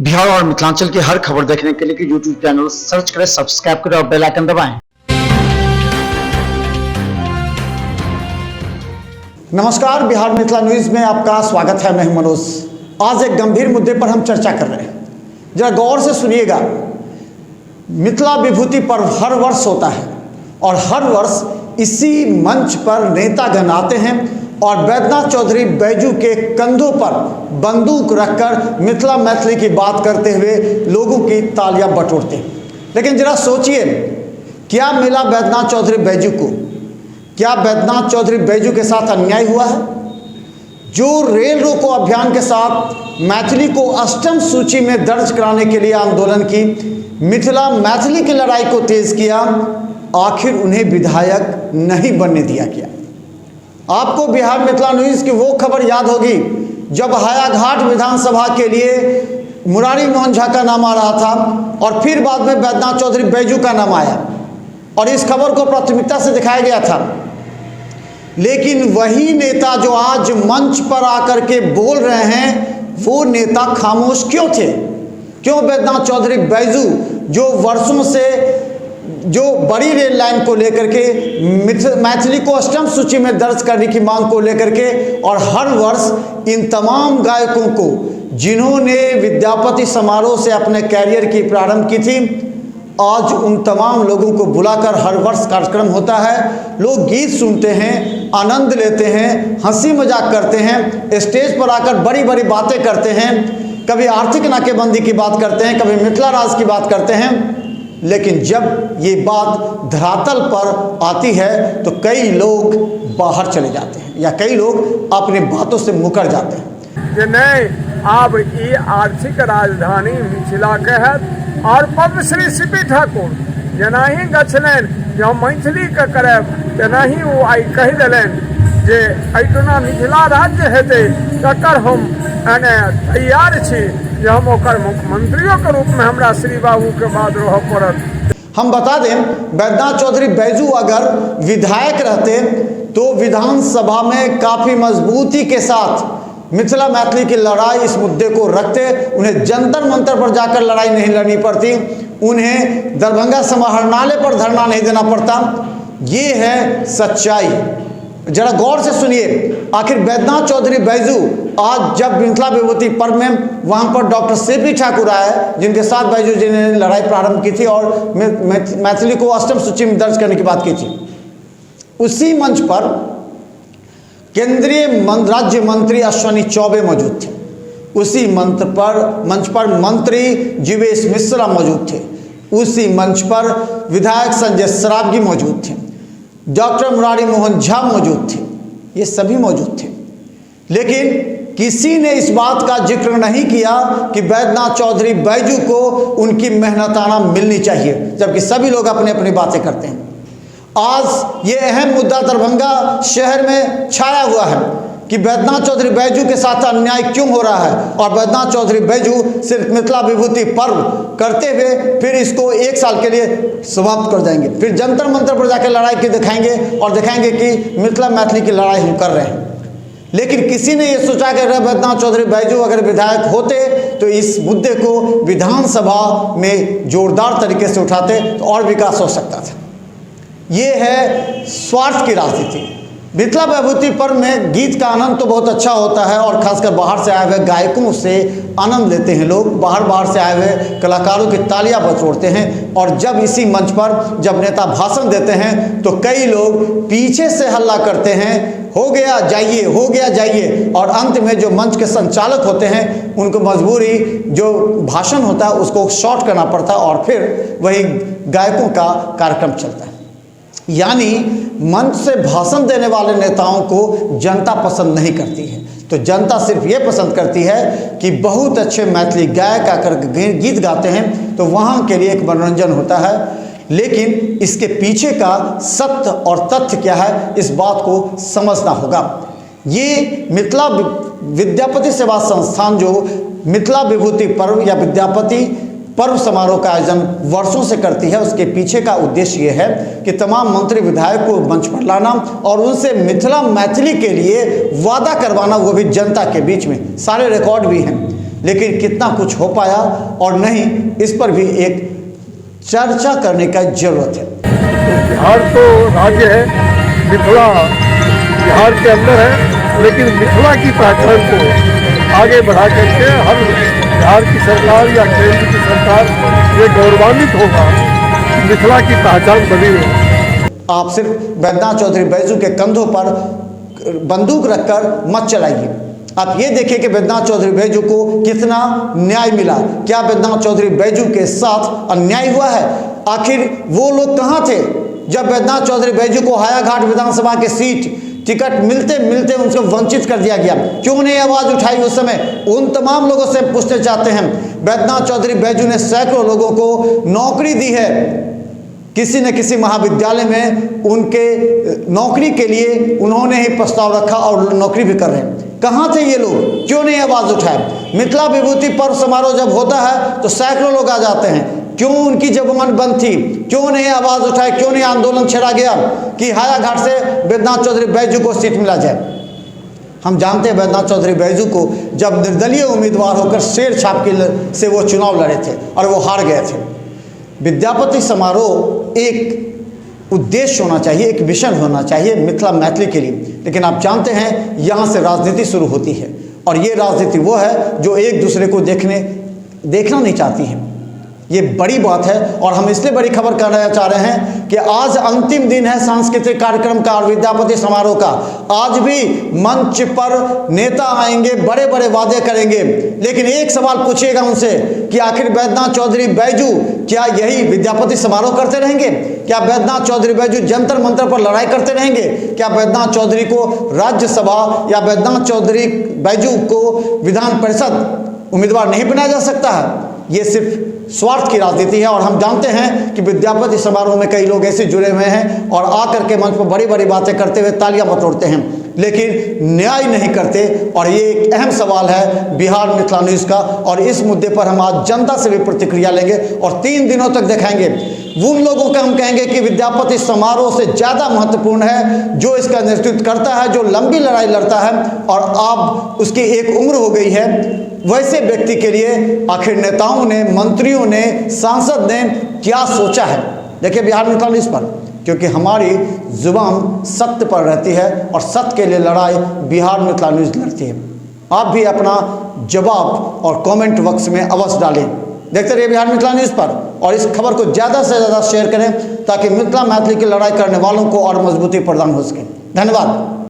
बिहार और मिथिलांचल की हर खबर देखने के लिए यूट्यूब चैनल सर्च करें, सब्सक्राइब करें और बेल आइकन दबाएं। नमस्कार, बिहार मिथिला न्यूज में आपका स्वागत है। मैं हूं मनोज। आज एक गंभीर मुद्दे पर हम चर्चा कर रहे हैं, जरा गौर से सुनिएगा। मिथिला विभूति पर्व हर वर्ष होता है और हर वर्ष इसी मंच पर नेतागण आते हैं और बैद्यनाथ चौधरी बैजू के कंधों पर बंदूक रखकर मिथिला मैथिली की बात करते हुए लोगों की तालियां बटोरते हैं। लेकिन जरा सोचिए, क्या मिला बैद्यनाथ चौधरी बैजू को? क्या बैद्यनाथ चौधरी बैजू के साथ अन्याय हुआ है? जो रेल रोको अभियान के साथ मैथिली को अष्टम सूची में दर्ज कराने के लिए आंदोलन की, मिथिला मैथिली की लड़ाई को तेज किया, आखिर उन्हें विधायक नहीं बनने दिया गया। आपको बिहार मिथिला न्यूज की वो खबर याद होगी जब हायाघाट विधानसभा के लिए मुरारी मोहन झा का नाम आ रहा था और फिर बाद में बैद्यनाथ चौधरी बैजू का नाम आया और इस खबर को प्राथमिकता से दिखाया गया था। लेकिन वही नेता जो आज मंच पर आकर के बोल रहे हैं, वो नेता खामोश क्यों थे? क्यों बैद्यनाथ चौधरी बैजू, जो वर्षों से जो बड़ी रेल लाइन को लेकर के मैथिली को अष्टम सूची में दर्ज करने की मांग को लेकर के और हर वर्ष इन तमाम गायकों को, जिन्होंने विद्यापति समारोह से अपने कैरियर की प्रारंभ की थी, आज उन तमाम लोगों को बुलाकर हर वर्ष कार्यक्रम होता है। लोग गीत सुनते हैं, आनंद लेते हैं, हंसी मजाक करते हैं, स्टेज पर आकर बड़ी बड़ी बातें करते हैं, कभी आर्थिक नाकेबंदी की बात करते हैं, कभी मिथिला राज की बात करते हैं। लेकिन जब ये बात धरातल पर आती है तो कई लोग बाहर चले जाते हैं या कई लोग अपनी बातों से मुकर जाते हैं कि नहीं, अब ये आर्थिक राजधानी मिथिला के है और पद्मश्री सीपी ठाकुर जना ही गछलन जे हम मैथिली के करब, तना ही वो आई कहि देलन जे एतना मिथिला राज्य हेतै तकर हम तैयार छी जे हम ओकर मुख्यमंत्रियों के रूप में हमरा श्री बाबू के बाद रह पड़त। हम बता दें, बैद्यनाथ चौधरी बैजू अगर विधायक रहते तो विधानसभा में काफ़ी मजबूती के साथ मिथिला मैथिली की लड़ाई, इस मुद्दे को रखते। उन्हें जंतर मंतर पर जाकर लड़ाई नहीं लड़नी पड़ती, उन्हें दरभंगा समाहरणालय पर धरना नहीं देना पड़ता। ये है सच्चाई। जरा गौर से सुनिए, आखिर बैद्यनाथ चौधरी बैजू आज जब मिथिला विभूति पर्व में वहाँ पर डॉक्टर सीपी ठाकुर आए, जिनके साथ बैजू जी ने लड़ाई प्रारंभ की थी और मैथिली को अष्टम सूची में दर्ज करने की बात की थी, उसी मंच पर केंद्रीय राज्य मंत्री अश्विनी चौबे मौजूद थे। उसी मंच पर मंत्री जीवेश मिश्रा मौजूद थे। उसी मंच पर विधायक संजय सरावगी मौजूद थे, डॉक्टर मुरारी मोहन झा मौजूद थे, ये सभी मौजूद थे। लेकिन किसी ने इस बात का जिक्र नहीं किया कि बैद्यनाथ चौधरी बैजू को उनकी मेहनताना मिलनी चाहिए, जबकि सभी लोग अपनी अपनी बातें करते हैं। आज ये अहम मुद्दा दरभंगा शहर में छाया हुआ है कि बैद्यनाथ चौधरी बैजू के साथ अन्याय क्यों हो रहा है और बैद्यनाथ चौधरी बैजू सिर्फ मिथिला विभूति पर्व करते हुए फिर इसको एक साल के लिए समाप्त कर जाएंगे, फिर जंतर मंतर पर जाकर लड़ाई की दिखाएंगे और दिखाएंगे कि मिथिला मैथिली की लड़ाई हम कर रहे हैं। लेकिन किसी ने यह सोचा कि अगर बैद्यनाथ चौधरी बैजू अगर विधायक होते तो इस मुद्दे को विधानसभा में जोरदार तरीके से उठाते तो और विकास हो सकता था। ये है स्वार्थ की राजनीति। मिथिला विभूति पर्व में गीत का आनंद तो बहुत अच्छा होता है और खासकर बाहर से आए हुए गायकों से आनंद लेते हैं लोग, बाहर से आए हुए कलाकारों की तालियां बटोरते हैं। और जब इसी मंच पर जब नेता भाषण देते हैं तो कई लोग पीछे से हल्ला करते हैं, हो गया जाइए, हो गया जाइए, और अंत में जो मंच के संचालक होते हैं उनको मजबूरी जो भाषण होता है उसको शॉर्ट करना पड़ता है और फिर वही गायकों का कार्यक्रम चलता है। यानी मंच से भाषण देने वाले नेताओं को जनता पसंद नहीं करती है, तो जनता सिर्फ ये पसंद करती है कि बहुत अच्छे मैथिली गायक आकर गीत गाते हैं तो वहाँ के लिए एक मनोरंजन होता है। लेकिन इसके पीछे का सत्य और तथ्य क्या है, इस बात को समझना होगा। ये मिथिला विद्यापति सेवा संस्थान जो मिथिला विभूति पर्व या विद्यापति पर्व समारोह का आयोजन वर्षों से करती है, उसके पीछे का उद्देश्य यह है कि तमाम मंत्री विधायक को मंच पर लाना और उनसे मिथिला मैथिली के लिए वादा करवाना, वो भी जनता के बीच में। सारे रिकॉर्ड भी हैं। लेकिन कितना कुछ हो पाया और नहीं, इस पर भी एक चर्चा करने का जरूरत है। बिहार तो राज्य है, मिथिला बिहार के अंदर है, लेकिन मिथिला की पहचान को आगे बढ़ा करके हर बिहार की सरकार या केंद्र की सरकार ये गौरवान्वित होगा कि मिथिला की पहचान बनी है। आप सिर्फ बैद्यनाथ चौधरी बैजू के कंधों पर बंदूक रखकर मत चलाइए। आप ये देखिए कि बैद्यनाथ चौधरी बैजू को कितना न्याय मिला। क्या बैद्यनाथ चौधरी बैजू के साथ अन्याय हुआ है? आखिर वो लोग कहाँ थे जब बैद्यनाथ चौधरी बैजू को हायाघाट विधानसभा के सीट टिकट मिलते मिलते उनको वंचित कर दिया गया? क्यों नहीं आवाज उठाई उस समय? उन तमाम लोगों से पूछना चाहते हैं। बैद्यनाथ चौधरी बैजू ने सैकड़ों लोगों को नौकरी दी है, किसी न किसी महाविद्यालय में उनके नौकरी के लिए उन्होंने ही प्रस्ताव रखा और नौकरी भी कर रहे हैं। कहाँ थे ये लोग? क्यों नहीं आवाज उठाए? मिथिला विभूति पर्व समारोह जब होता है तो सैकड़ों लोग आ जाते हैं, क्यों उनकी जुबान बंद थी? क्यों नहीं आवाज उठाए? क्यों नहीं आंदोलन छेड़ा गया कि हायाघाट से बैद्यनाथ चौधरी बैजू को सीट मिला जाए? हम जानते हैं बैद्यनाथ चौधरी बैजू को जब निर्दलीय उम्मीदवार होकर शेर छाप के से वो चुनाव लड़े थे और वो हार गए थे। विद्यापति समारोह एक उद्देश्य होना चाहिए, एक विजन होना चाहिए मिथिला मैथिली के लिए, लेकिन आप जानते हैं यहाँ से राजनीति शुरू होती है और ये राजनीति वो है जो एक दूसरे को देखना नहीं चाहती है। ये बड़ी बात है और हम इसलिए बड़ी खबर करना चाह रहे हैं कि आज अंतिम दिन है सांस्कृतिक कार्यक्रम का और विद्यापति समारोह का। आज भी मंच पर नेता आएंगे, बड़े बड़े वादे करेंगे, लेकिन एक सवाल पूछिएगा उनसे कि आखिर बैद्यनाथ चौधरी बैजू क्या यही विद्यापति समारोह करते रहेंगे? क्या बैद्यनाथ चौधरी बैजू जंतर मंतर पर लड़ाई करते रहेंगे? क्या बैद्यनाथ चौधरी को राज्यसभा या बैद्यनाथ चौधरी बैजू को विधान परिषद उम्मीदवार नहीं बनाया जा सकता है? ये सिर्फ स्वार्थ की राजनीति है और हम जानते हैं कि विद्यापति समारोह में कई लोग ऐसे जुड़े हुए हैं और आकर के मंच पर बड़ी बड़ी बातें करते हुए तालियां बटोरते हैं, लेकिन न्याय नहीं करते। और ये एक अहम सवाल है बिहार मिथिला न्यूज़ का और इस मुद्दे पर हम आज जनता से भी प्रतिक्रिया लेंगे और 3 दिनों तक दिखाएंगे। उन लोगों का हम कहेंगे कि विद्यापति समारोह से ज़्यादा महत्वपूर्ण है जो इसका नेतृत्व करता है, जो लंबी लड़ाई लड़ता है और अब उसकी एक उम्र हो गई है। वैसे व्यक्ति के लिए आखिर नेताओं ने, मंत्रियों ने, सांसद ने क्या सोचा है? देखिए बिहार मिथिला न्यूज़ पर, क्योंकि हमारी जुबान सत्य पर रहती है और सत्य के लिए लड़ाई बिहार मिथिला न्यूज़ लड़ती है। आप भी अपना जवाब और कमेंट बॉक्स में अवश्य डालें। देखते रहिए बिहार मिथिला न्यूज़ पर और इस खबर को ज़्यादा से ज़्यादा शेयर करें ताकि मिथिला मैथिली की लड़ाई करने वालों को और मजबूती प्रदान हो सके। धन्यवाद।